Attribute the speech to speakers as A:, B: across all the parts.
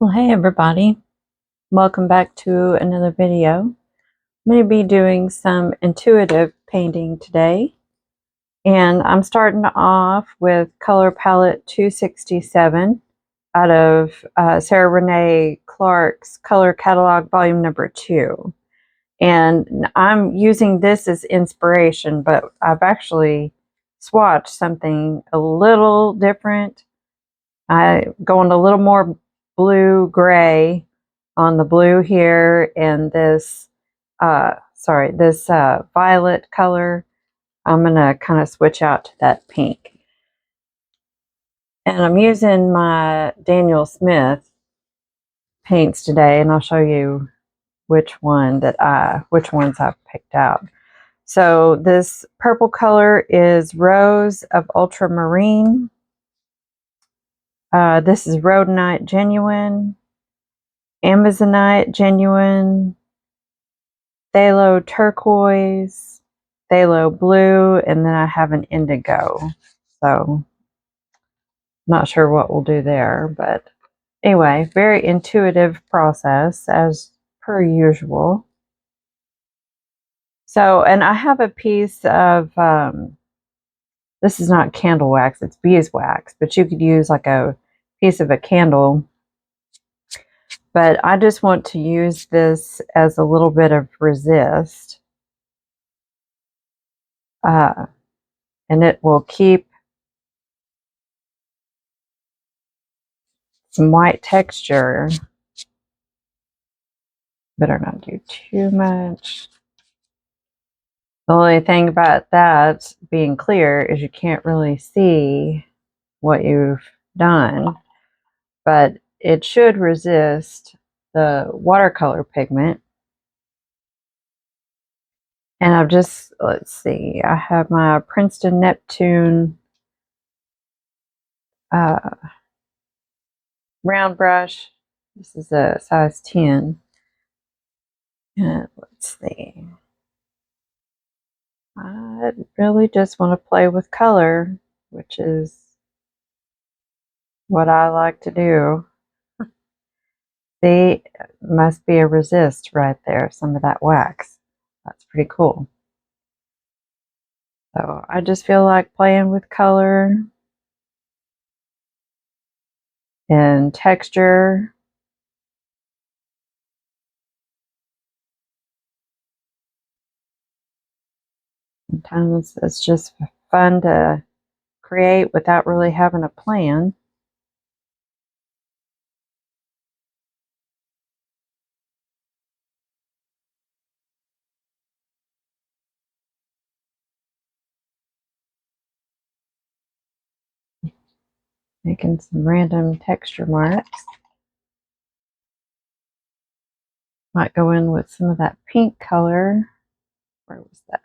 A: Well, hey everybody, welcome back to another video. I'm going to be doing some intuitive painting today, and I'm starting off with color palette 267 out of Sarah Renee Clark's Color Catalog Volume Number 2. And I'm using this as inspiration, but I've actually swatched something a little different. I going a little more blue-gray on the blue here, and this violet color. I'm gonna kind of switch out to that pink, and I'm using my Daniel Smith paints today, and I'll show you which ones I've picked out. So this purple color is Rose of Ultramarine. This is Rhodonite Genuine, Amazonite Genuine, Phthalo Turquoise, Phthalo Blue, and then I have an Indigo. So, not sure what we'll do there, but anyway, very intuitive process as per usual. So, and I have a piece of, this is not candle wax, it's beeswax, but you could use like a piece of a candle. But I just want to use this as a little bit of resist. And it will keep some white texture. Better not do too much. The only thing about that being clear is you can't really see what you've done, but it should resist the watercolor pigment. And I've just, let's see, I have my Princeton Neptune round brush. This is a size 10. And let's see. I really just want to play with color, which is what I like to do. See, must be a resist right there, some of that wax. That's pretty cool. So I just feel like playing with color and texture. Sometimes it's just fun to create without really having a plan. Making some random texture marks. Might go in with some of that pink color. Where was that?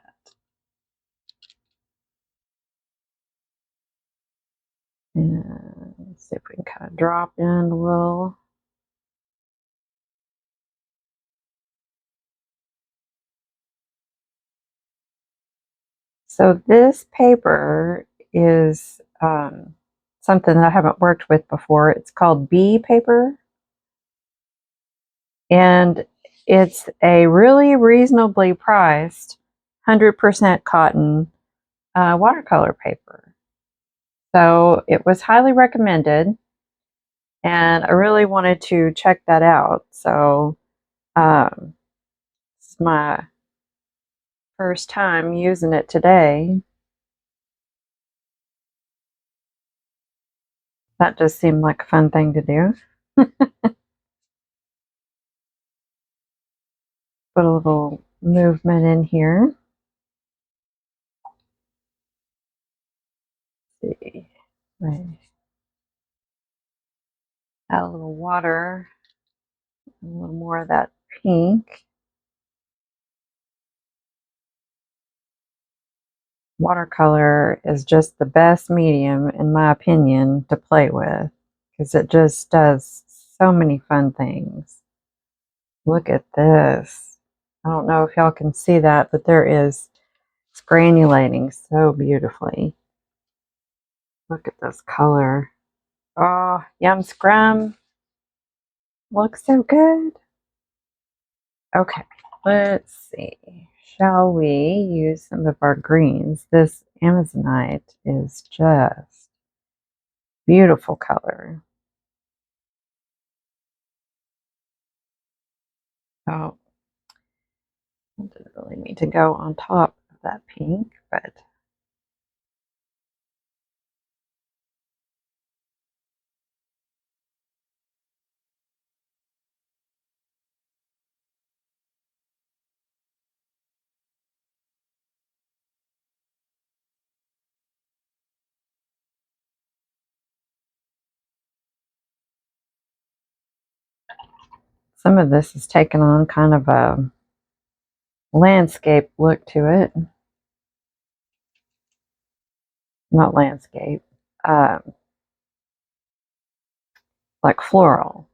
A: And let's see if we can kind of drop in a little. So this paper is something that I haven't worked with before. It's called bee paper. And it's a really reasonably priced 100% cotton watercolor paper. So it was highly recommended, and I really wanted to check that out. So this is my first time using it today. That just seemed like a fun thing to do. Put a little movement in here. Let's see. Right. Add a little water, a little more of that pink. Watercolor is just the best medium, in my opinion, to play with because it just does so many fun things. Look at this. I don't know if y'all can see that, but it's granulating so beautifully. Look at this color. Oh, yum scrum. Looks so good. Okay, let's see. Shall we use some of our greens? This Amazonite is just beautiful color. Oh, it didn't really need to go on top of that pink, but some of this is taking on kind of a landscape look to it. Not landscape, like floral.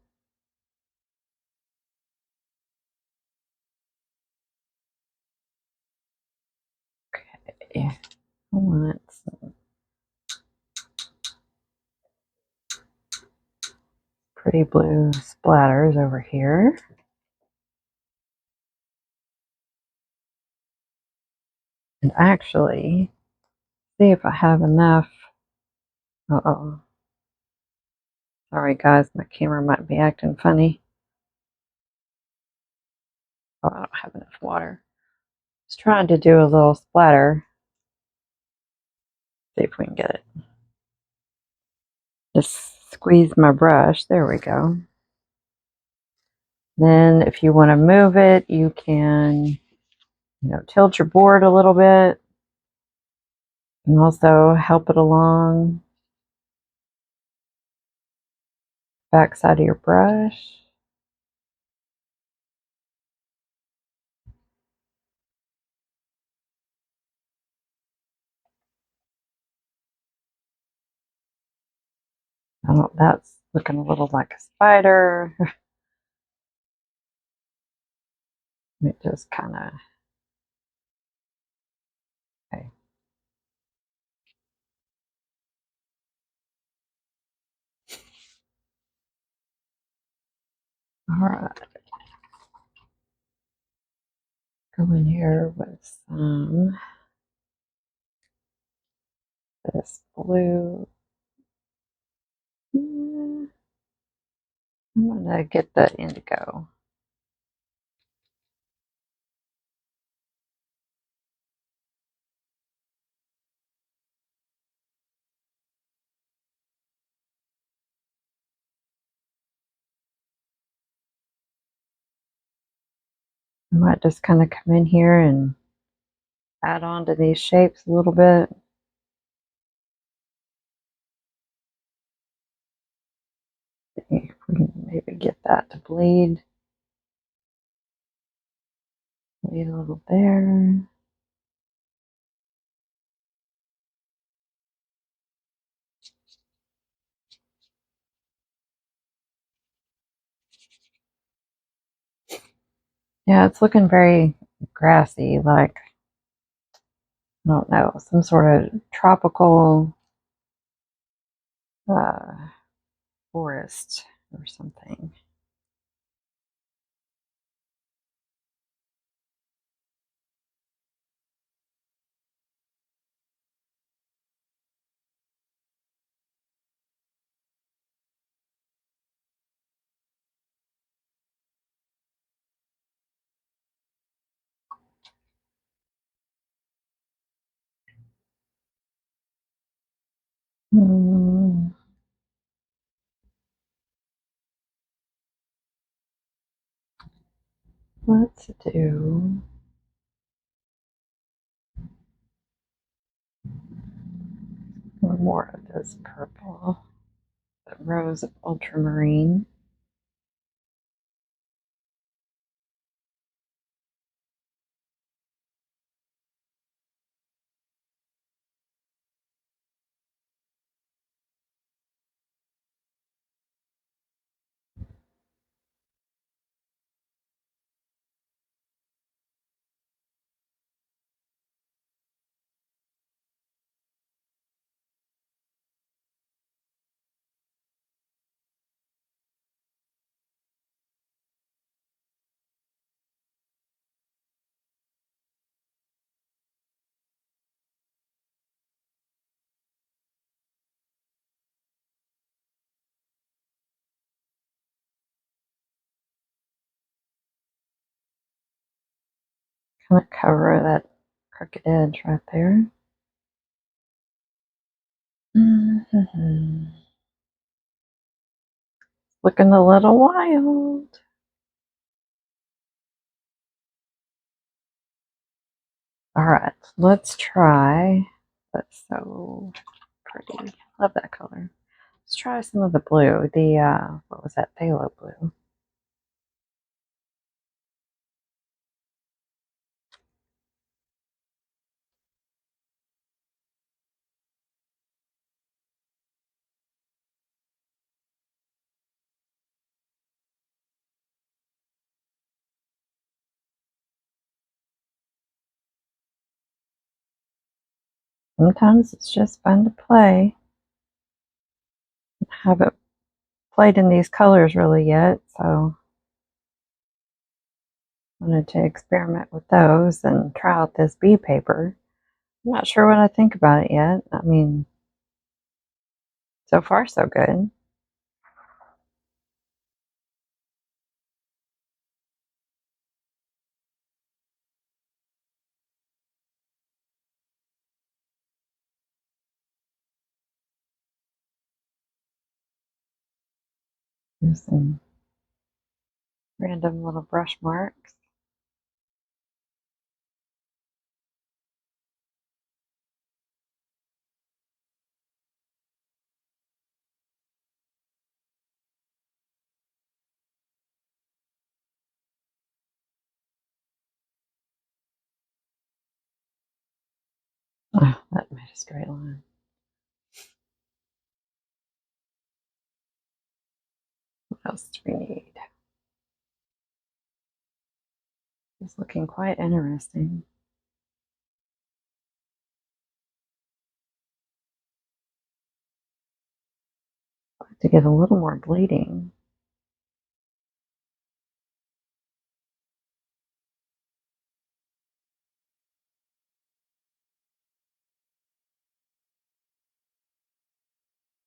A: Okay, I want some pretty blue splatters over here. And actually, see if I have enough. Uh-oh. Sorry guys, my camera might be acting funny. Oh, I don't have enough water. Just trying to do a little splatter. See if we can get it. Just squeeze my brush. There we go. Then if you want to move it, you can, tilt your board a little bit and also help it along back side of your brush. Oh, that's looking a little like a spider. It just kind of, okay. All right. Go in here with some this blue. I'm gonna get the indigo. I might just kind of come in here and add on to these shapes a little bit. See if we can maybe get that to bleed. Bleed a little there. Yeah, it's looking very grassy, like, I don't know, some sort of tropical uh, forest or something. Let's do one more of this purple, the rose ultramarine. kind of cover that crooked edge right there. Looking a little wild. All right, let's try. That's so pretty. Love that color. Let's try some of the blue. The what was that? Phthalo blue. Sometimes it's just fun to play. I haven't played in these colors really yet, so I wanted to experiment with those and try out this bee paper. I'm not sure what I think about it yet. I mean, so far so good. There's some random little brush marks. Oh, that made a straight line. What else do we need? It's looking quite interesting. To get a little more bleeding.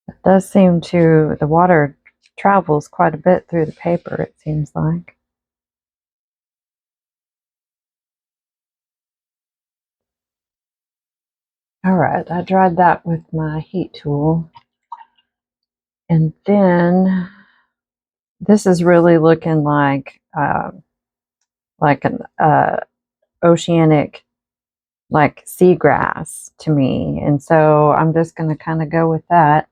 A: It does seem to, the water travels quite a bit through the paper, it seems like. All right, I dried that with my heat tool. And then this is really looking like an oceanic, like seagrass to me. And so I'm just going to kind of go with that.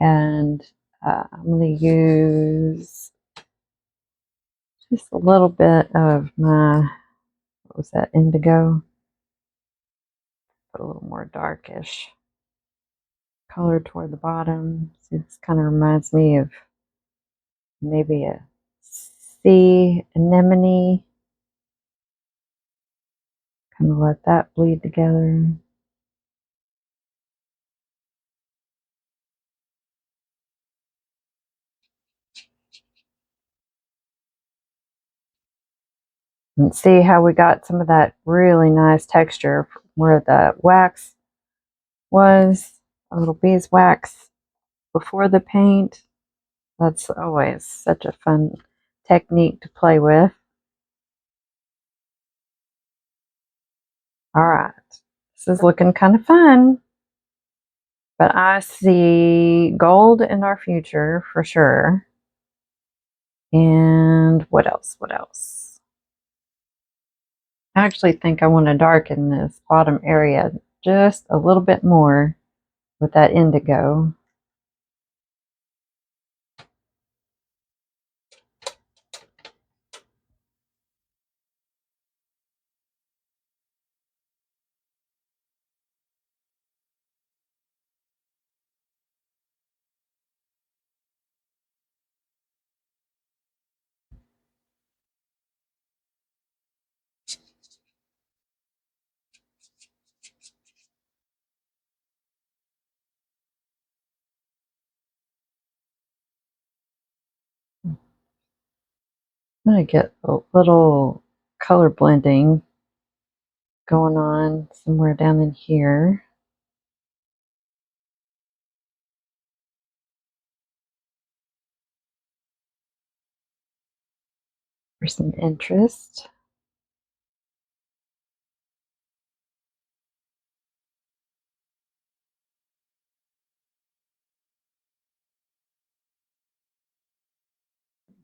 A: And I'm going to use just a little bit of my, what was that, indigo? Put a little more darkish color toward the bottom. See, this kind of reminds me of maybe a sea anemone. Kind of let that bleed together. And see how we got some of that really nice texture where the wax was, a little beeswax before the paint. That's always such a fun technique to play with. All right, this is looking kind of fun, but I see gold in our future for sure. And what else? What else? I actually think I want to darken this bottom area just a little bit more with that indigo. I'm going to get a little color blending going on somewhere down in here. For some interest.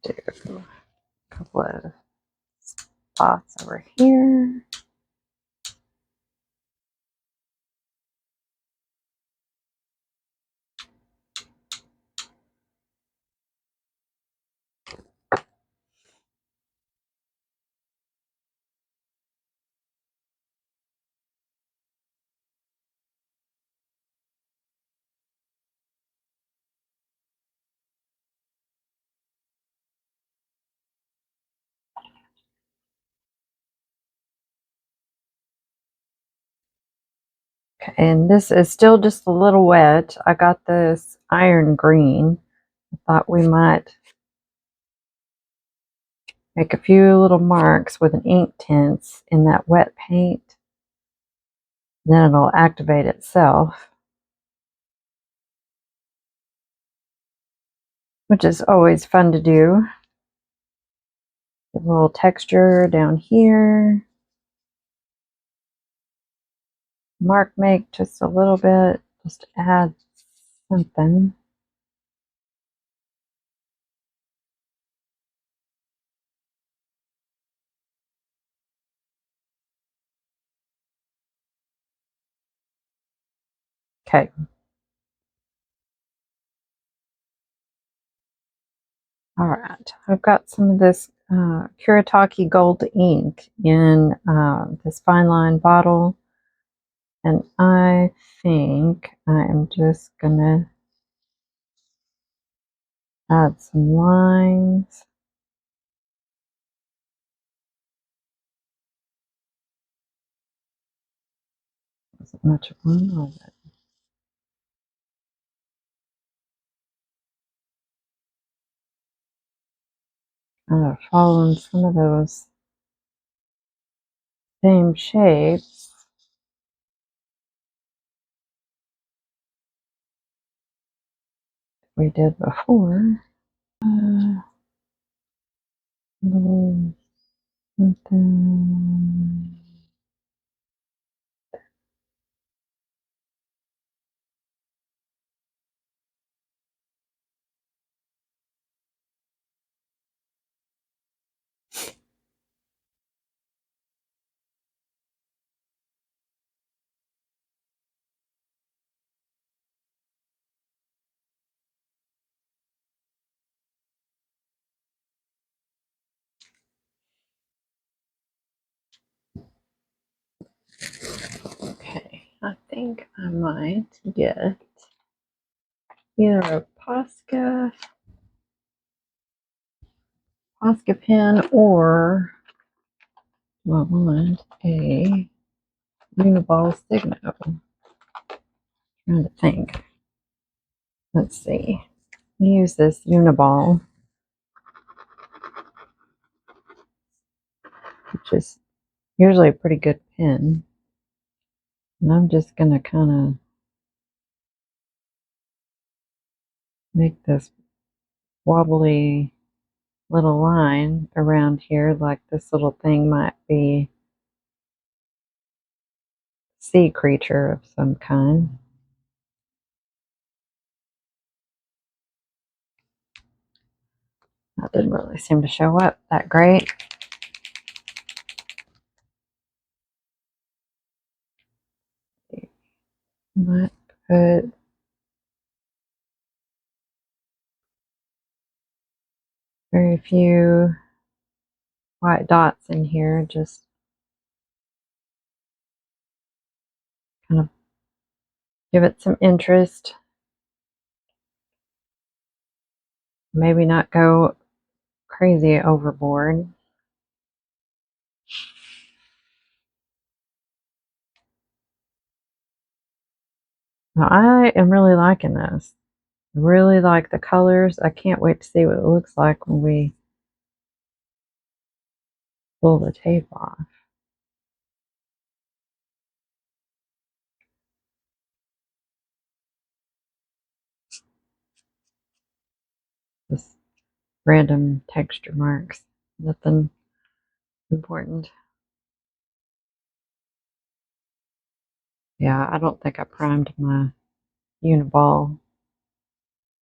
A: Do a couple of spots over here. Okay, and this is still just a little wet. I got this iron green. I thought we might make a few little marks with an ink tints in that wet paint. Then it'll activate itself, which is always fun to do. A little texture down here. Mark make just a little bit, just to add something. Okay. All right. I've got some of this Kuretake gold ink in this fine line bottle. And I think I'm just gonna add some lines. Wasn't much of one, was it? Following some of those same shapes we did before. Little something. Okay, I think I might get either a Posca pen or I want a Uniball Signo. Trying to think. Let's see. Use this Uniball, which is usually a pretty good pen. And I'm just going to kind of make this wobbly little line around here, like this little thing might be a sea creature of some kind. That didn't really seem to show up that great. Might put very few white dots in here, just kind of give it some interest. Maybe not go crazy overboard. Now, I am really liking this. Really like the colors. I can't wait to see what it looks like when we pull the tape off. Just random texture marks. Nothing important. Yeah, I don't think I primed my Uniball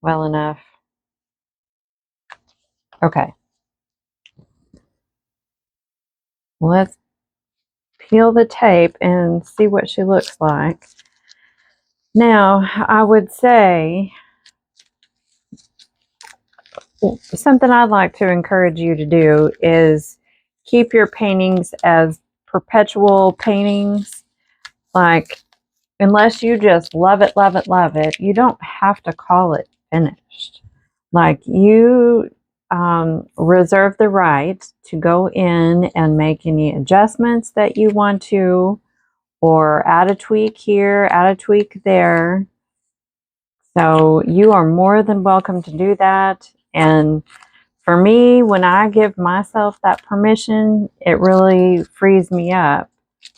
A: well enough. Okay. Let's peel the tape and see what she looks like. Now, I would say something I'd like to encourage you to do is keep your paintings as perpetual paintings. Like, unless you just love it, love it, love it, you don't have to call it finished. Like, you reserve the right to go in and make any adjustments that you want to, or add a tweak here, add a tweak there. So you are more than welcome to do that. And for me, when I give myself that permission, it really frees me up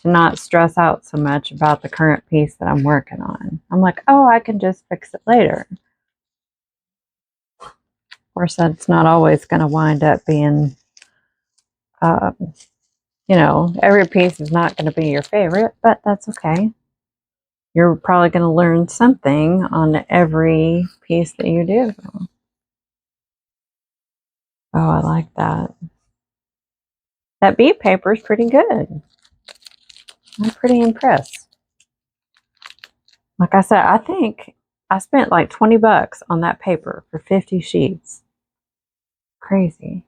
A: to not stress out so much about the current piece that I'm working on. I'm like, oh, I can just fix it later. Of course, that's not always going to wind up being, you know, every piece is not going to be your favorite, but that's okay. You're probably going to learn something on every piece that you do. Oh, I like that. That bead paper is pretty good. I'm pretty impressed. Like I said, I think I spent like 20 bucks on that paper for 50 sheets. Crazy.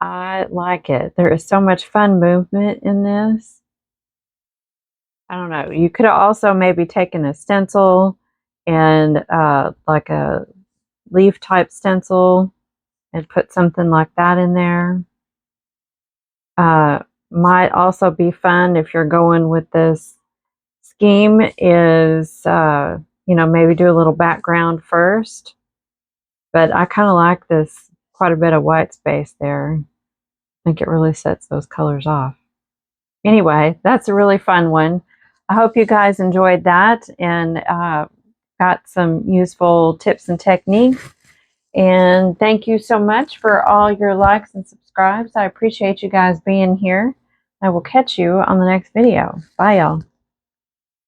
A: I like it. There is so much fun movement in this. I don't know. You could have also maybe taken a stencil and like a leaf type stencil and put something like that in there. Might also be fun if you're going with this scheme is, you know, maybe do a little background first. But I kind of like this quite a bit of white space there. I think it really sets those colors off. Anyway, that's a really fun one. I hope you guys enjoyed that and got some useful tips and techniques. And thank you so much for all your likes and subscribes. I appreciate you guys being here. I will catch you on the next video. Bye, y'all.